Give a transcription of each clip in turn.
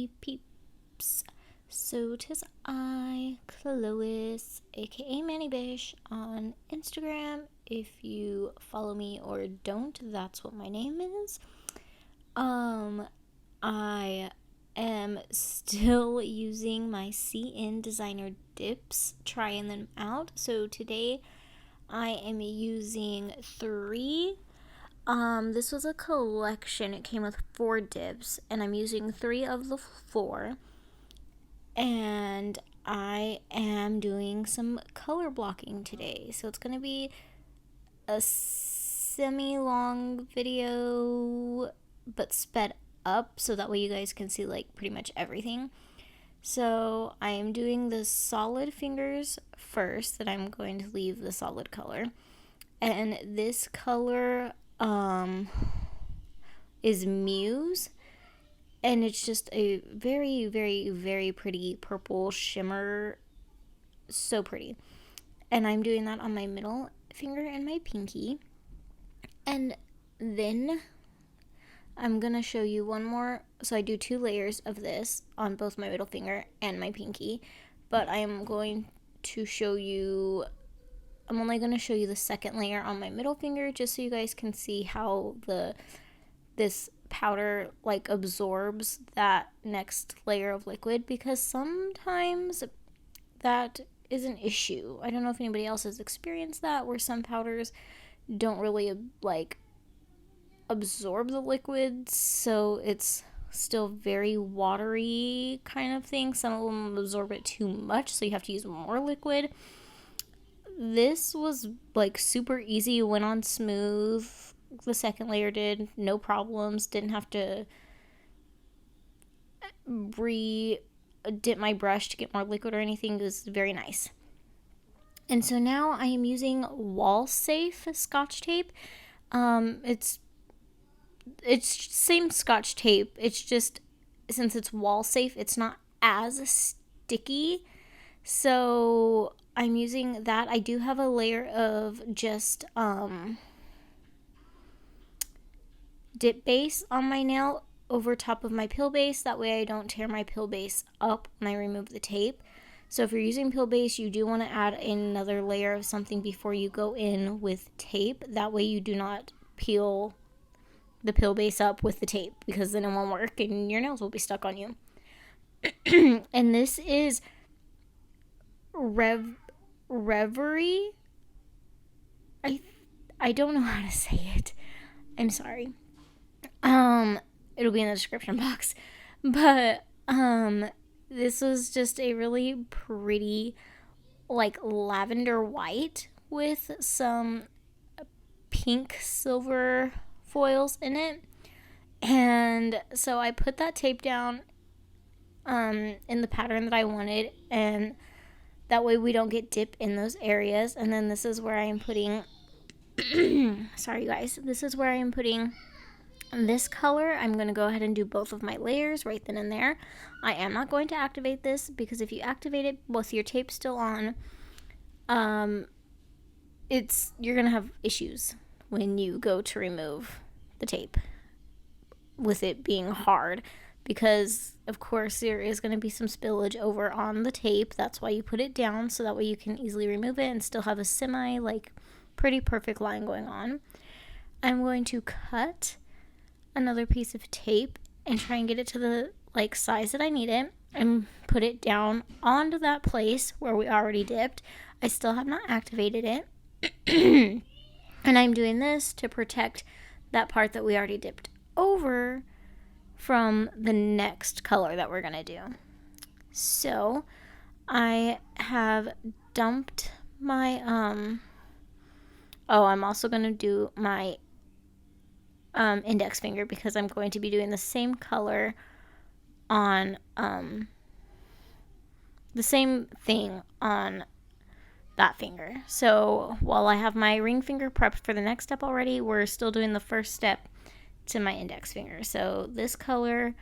Hey peeps, so 'tis I, Chlois, aka Manny Bish, on Instagram. If you follow me or don't, that's what my name is. I am still using my CN designer dips, trying them out. So today I am using 3. This was a collection. It came with 4 dips, and I'm using 3 of the 4. And I am doing some color blocking today. So it's gonna be a semi-long video, but sped up, so that way you guys can see like pretty much everything. So I am doing the solid fingers first, that I'm going to leave the solid color. And this color is Muse, and it's just a very, very, very pretty purple shimmer. So pretty. And I'm doing that on my middle finger and my pinky. And then I'm gonna show you one more. So I do 2 layers of this on both my middle finger and my pinky, but I am going to show you, I'm only going to show you the second layer on my middle finger, just so you guys can see how this powder like absorbs that next layer of liquid, because sometimes that is an issue. I don't know if anybody else has experienced that, where some powders don't really like absorb the liquid, so it's still very watery kind of thing. Some of them absorb it too much, so you have to use more liquid. This was like super easy, went on smooth. The second layer did, no problems. Didn't have to re-dip my brush to get more liquid or anything. It was very nice. And so now I am using wall safe Scotch tape. It's same Scotch tape. It's just, since it's wall safe, it's not as sticky. So I'm using that. I do have a layer of just dip base on my nail over top of my peel base. That way I don't tear my peel base up when I remove the tape. So if you're using peel base, you do want to add another layer of something before you go in with tape. That way you do not peel the peel base up with the tape, because then it won't work and your nails will be stuck on you. And this is Reverie. I don't know how to say it. I'm sorry. It'll be in the description box. But this was just a really pretty like lavender white with some pink silver foils in it. And so I put that tape down in the pattern that I wanted, and that way we don't get dip in those areas. And then this is where I am putting sorry guys, this is where I am putting this color. I'm going to go ahead and do both of my layers right then and there. I am not going to activate this, because if you activate it with your tape still on, you're going to have issues when you go to remove the tape with it being hard, because of course there is going to be some spillage over on the tape. That's why you put it down, so that way you can easily remove it and still have a semi like pretty perfect line going on. I'm going to cut another piece of tape and try and get it to the like size that I need it, and put it down onto that place where we already dipped. I still have not activated it. And I'm doing this to protect that part that we already dipped over from the next color that we're going to do. So I have dumped my I'm also going to do my index finger, because I'm going to be doing the same color on the same thing on that finger. So while I have my ring finger prepped for the next step already, we're still doing the first step to my index finger. So this color,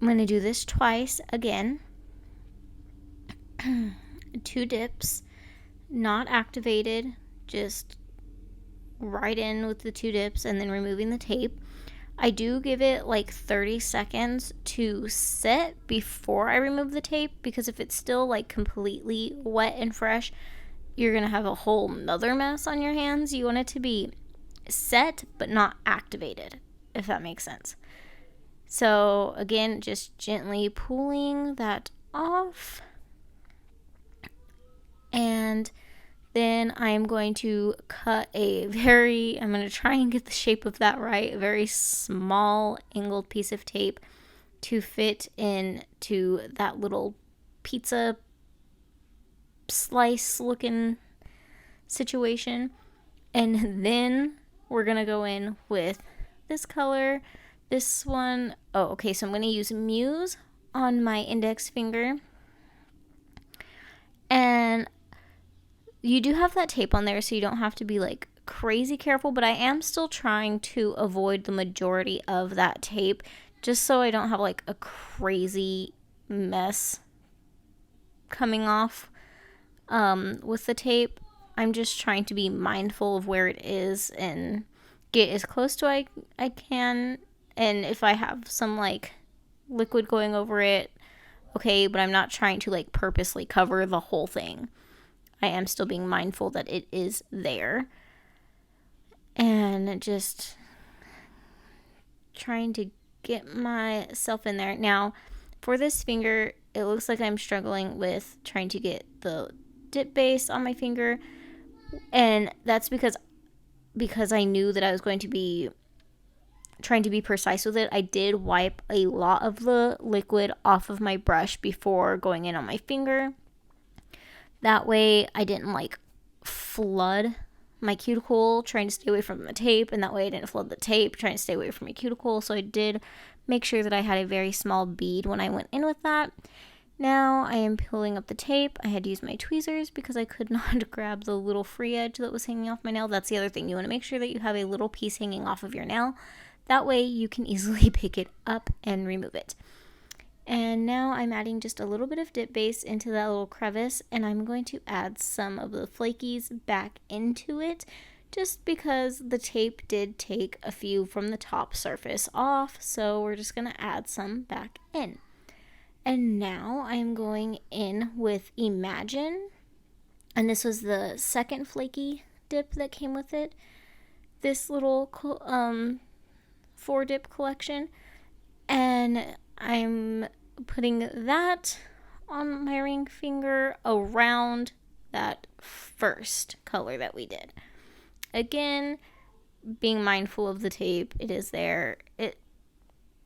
I'm going to do this twice again. 2 dips, not activated, just right in with the 2 dips and then removing the tape. I do give it like 30 seconds to set before I remove the tape, because if it's still like completely wet and fresh, you're gonna have a whole nother mess on your hands. You want it to be set but not activated, if that makes sense. So again, just gently pulling that off. And then I'm going to cut I'm going to try and get the shape of that right, a very small angled piece of tape to fit into that little pizza slice looking situation. And then we're going to go in with this color, this one. Oh, okay, so I'm going to use Muse on my index finger. And you do have that tape on there, so you don't have to be like crazy careful, but I am still trying to avoid the majority of that tape, just so I don't have like a crazy mess coming off with the tape. I'm just trying to be mindful of where it is and get as close to I can. And if I have some like liquid going over it, okay, but I'm not trying to like purposely cover the whole thing. I am still being mindful that it is there. And just trying to get myself in there. Now, for this finger, it looks like I'm struggling with trying to get the dip base on my finger. And that's because I knew that I was going to be trying to be precise with it. I did wipe a lot of the liquid off of my brush before going in on my finger. That way I didn't like flood my cuticle trying to stay away from the tape, and that way I didn't flood the tape trying to stay away from my cuticle. So I did make sure that I had a very small bead when I went in with that. Now I am pulling up the tape. I had to use my tweezers because I could not grab the little free edge that was hanging off my nail. That's the other thing. You want to make sure that you have a little piece hanging off of your nail. That way you can easily pick it up and remove it. And now I'm adding just a little bit of dip base into that little crevice, and I'm going to add some of the flakies back into it, just because the tape did take a few from the top surface off, so we're just going to add some back in. And now I'm going in with Imagine, and this was the second flaky dip that came with it, this little 4-dip collection, and I'm putting that on my ring finger around that first color that we did. Again, being mindful of the tape, it is there.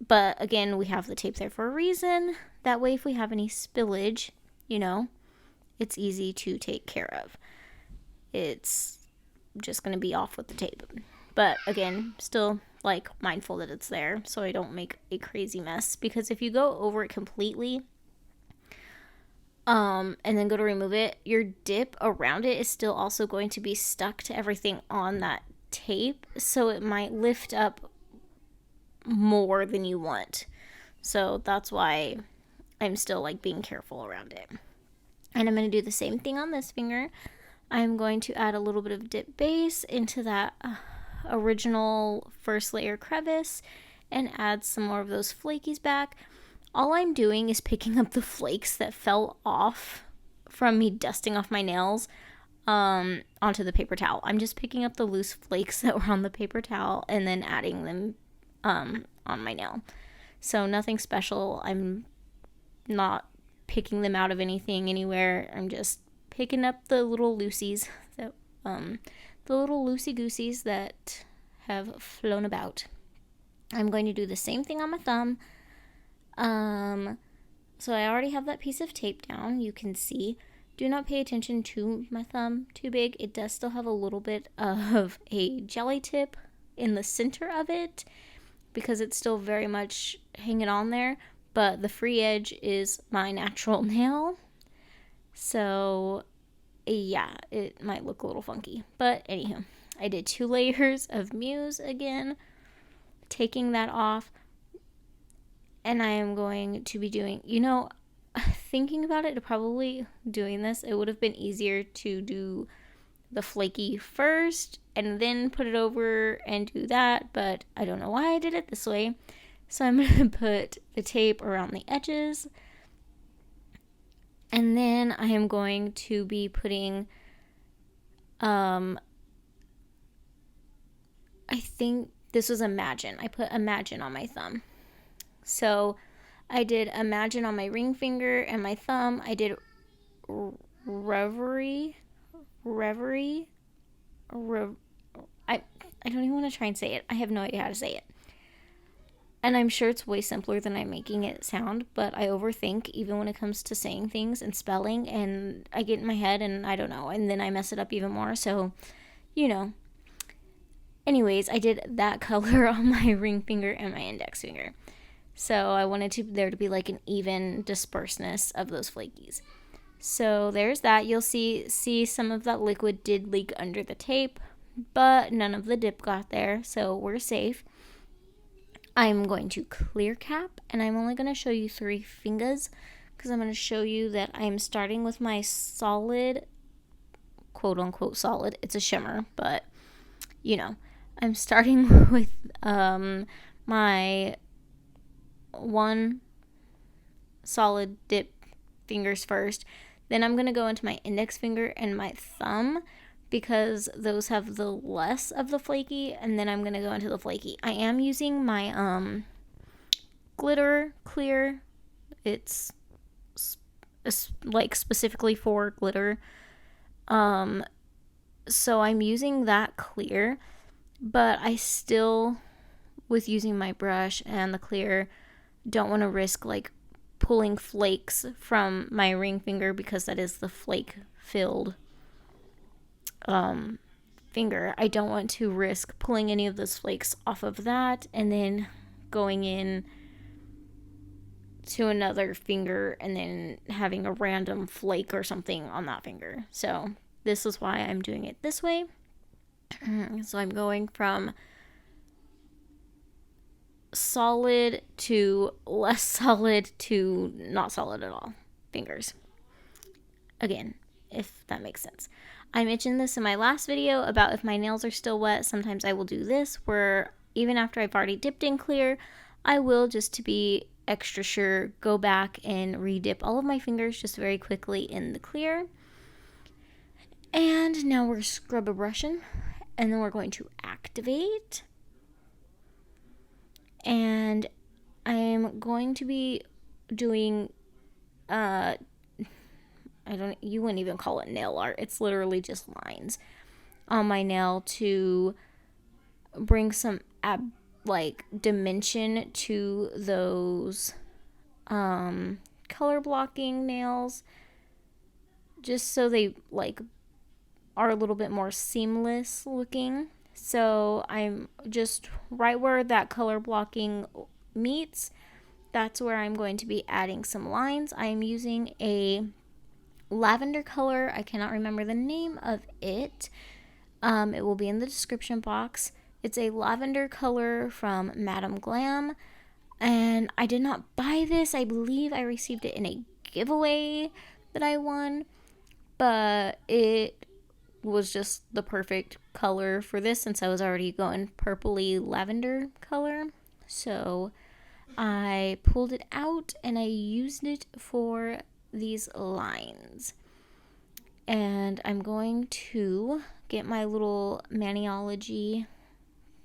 But again, we have the tape there for a reason. That way, if we have any spillage, it's easy to take care of. It's just going to be off with the tape. But again, still like mindful that it's there so I don't make a crazy mess, because if you go over it completely and then go to remove it, your dip around it is still also going to be stuck to everything on that tape, so it might lift up more than you want. So that's why I'm still like being careful around it. And I'm going to do the same thing on this finger. I'm going to add a little bit of dip base into that original first layer crevice and add some more of those flakies back. All I'm doing is picking up the flakes that fell off from me dusting off my nails onto the paper towel. I'm just picking up the loose flakes that were on the paper towel and then adding them on my nail. So nothing special. I'm not picking them out of anything anywhere. I'm just picking up the little loosies that the little loosey-gooseys that have flown about. I'm going to do the same thing on my thumb. So I already have that piece of tape down. You can see. Do not pay attention to my thumb too big. It does still have a little bit of a jelly tip in the center of it because it's still very much hanging on there. But the free edge is my natural nail. So yeah, it might look a little funky. But anywho, I did 2 layers of Muse again, taking that off. And I am going to be doing, thinking about it, probably doing this, it would have been easier to do the flaky first and then put it over and do that, but I don't know why I did it this way. So I'm going to put the tape around the edges, and then I am going to be putting, I think this was Imagine. I put Imagine on my thumb. So I did Imagine on my ring finger and my thumb. I did Reverie. I don't even want to try and say it. I have no idea how to say it. And I'm sure it's way simpler than I'm making it sound, but I overthink even when it comes to saying things and spelling, and I get in my head and I don't know, and then I mess it up even more, so, you know. Anyways, I did that color on my ring finger and my index finger. So I wanted there to be like an even dispersedness of those flakies. So there's that. You'll see some of that liquid did leak under the tape, but none of the dip got there, so we're safe. I'm going to clear cap, and I'm only going to show you 3 fingers because I'm going to show you that I'm starting with my solid, quote unquote solid. It's a shimmer, but you know, I'm starting with my 1 solid dip fingers first. Then I'm going to go into my index finger and my thumb because those have the less of the flaky, and then I'm going to go into the flaky. I am using my glitter clear. It's like specifically for glitter. So I'm using that clear, but I still, with using my brush and the clear, don't want to risk like pulling flakes from my ring finger because that is the flake filled finger. I don't want to risk pulling any of those flakes off of that and then going in to another finger and then having a random flake or something on that finger. So this is why I'm doing it this way. So I'm going from solid to less solid to not solid at all fingers. Again, if that makes sense. I mentioned this in my last video about if my nails are still wet, sometimes I will do this where even after I've already dipped in clear, I will, just to be extra sure, go back and re-dip all of my fingers just very quickly in the clear. And now we're scrub brushing, and then we're going to activate. And I'm going to be doing you wouldn't even call it nail art. It's literally just lines on my nail to bring some dimension to those color blocking nails, just so they are a little bit more seamless looking. So I'm just right where that color blocking meets, that's where I'm going to be adding some lines. I'm using a lavender color. I cannot remember the name of it. It will be in the description box. It's a lavender color from Madam Glam, and I did not buy this. I believe I received it in a giveaway that I won, but it was just the perfect color for this since I was already going purpley lavender color. So I pulled it out and I used it for these lines. And I'm going to get my little Maniology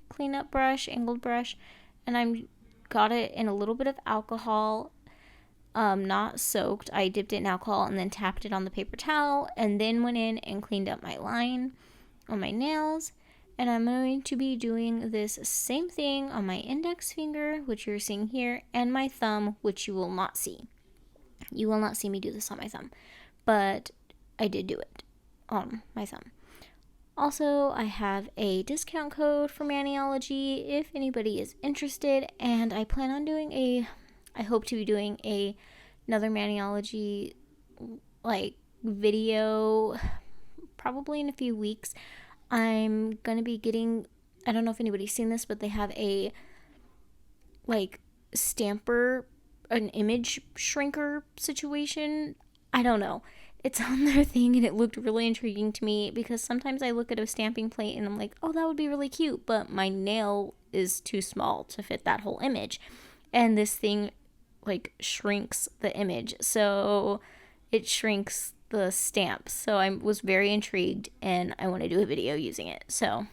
cleanup brush, angled brush, and I'm got it in a little bit of alcohol, not soaked. I dipped it in alcohol and then tapped it on the paper towel and then went in and cleaned up my line on my nails. And I'm going to be doing this same thing on my index finger, which you're seeing here, and my thumb, which you will not see. You will not see me do this on my thumb, but I did do it on my thumb. Also, I have a discount code for Maniology if anybody is interested, and I plan on doing I hope to be doing another Maniology video probably in a few weeks. I'm gonna be getting, I don't know if anybody's seen this, but they have a stamper, an image shrinker situation. I don't know. it's on their thing, and it looked really intriguing to me because sometimes I look at a stamping plate and I'm like, oh, that would be really cute, but my nail is too small to fit that whole image. And this thing like shrinks the image, so it shrinks the stamp. So I was very intrigued and I want to do a video using it, so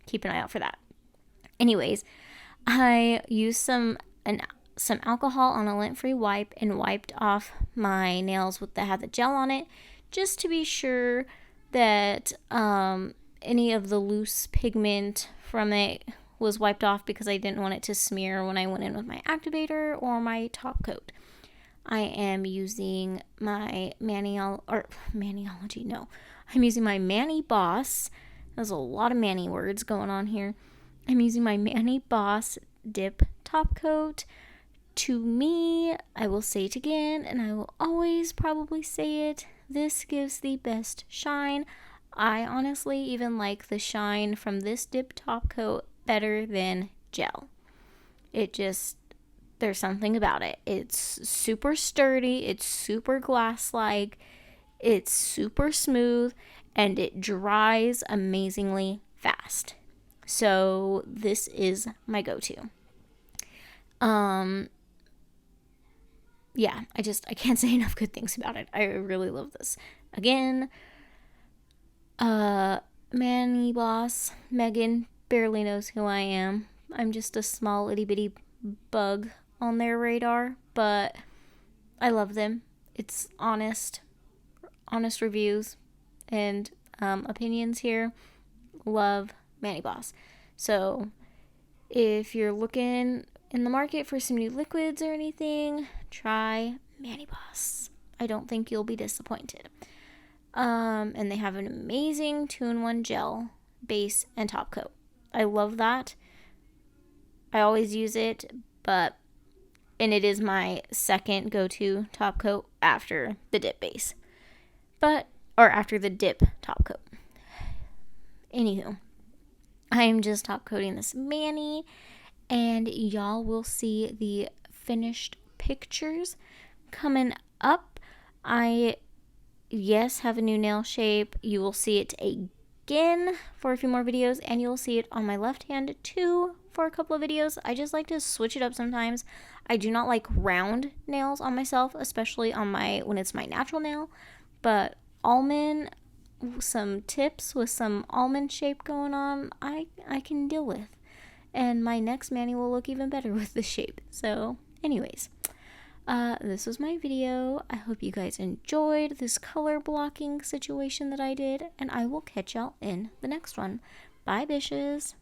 keep an eye out for that. Anyways, I used some alcohol on a lint-free wipe and wiped off my nails that had the gel on it, just to be sure that any of the loose pigment from it was wiped off, because I didn't want it to smear when I went in with my activator or my top coat. I am using my Maniology. No, I'm using my Mani Boss. There's a lot of Mani words going on here. I'm using my Mani Boss Dip Top Coat. To me, I will say it again, and I will always probably say it, this gives the best shine. I honestly even like the shine from this dip top coat better than gel. There's something about it. It's super sturdy, it's super glass-like, it's super smooth, and it dries amazingly fast. So this is my go-to. Yeah, I can't say enough good things about it. I really love this. Again, Mani Boss, Megan barely knows who I am. I'm just a small itty bitty bug on their radar, but I love them. It's honest reviews and opinions here. Love Mani Boss. So if you're looking in the market for some new liquids or anything, try Mani Boss. I don't think you'll be disappointed. And they have an amazing 2-in-1 gel, base, and top coat. I love that. I always use it, and it is my second go-to top coat after the dip base. Or after the dip top coat. Anywho, I am just top coating this Mani, and y'all will see the finished pictures coming up. I have a new nail shape. You will see it again for a few more videos, and you'll see it on my left hand too for a couple of videos. I just like to switch it up sometimes. I do not like round nails on myself, especially when it's my natural nail, but some tips with some almond shape going on, I can deal with. And my next Mani will look even better with the shape. So anyways, this was my video. I hope you guys enjoyed this color blocking situation that I did, and I will catch y'all in the next one. Bye, bitches.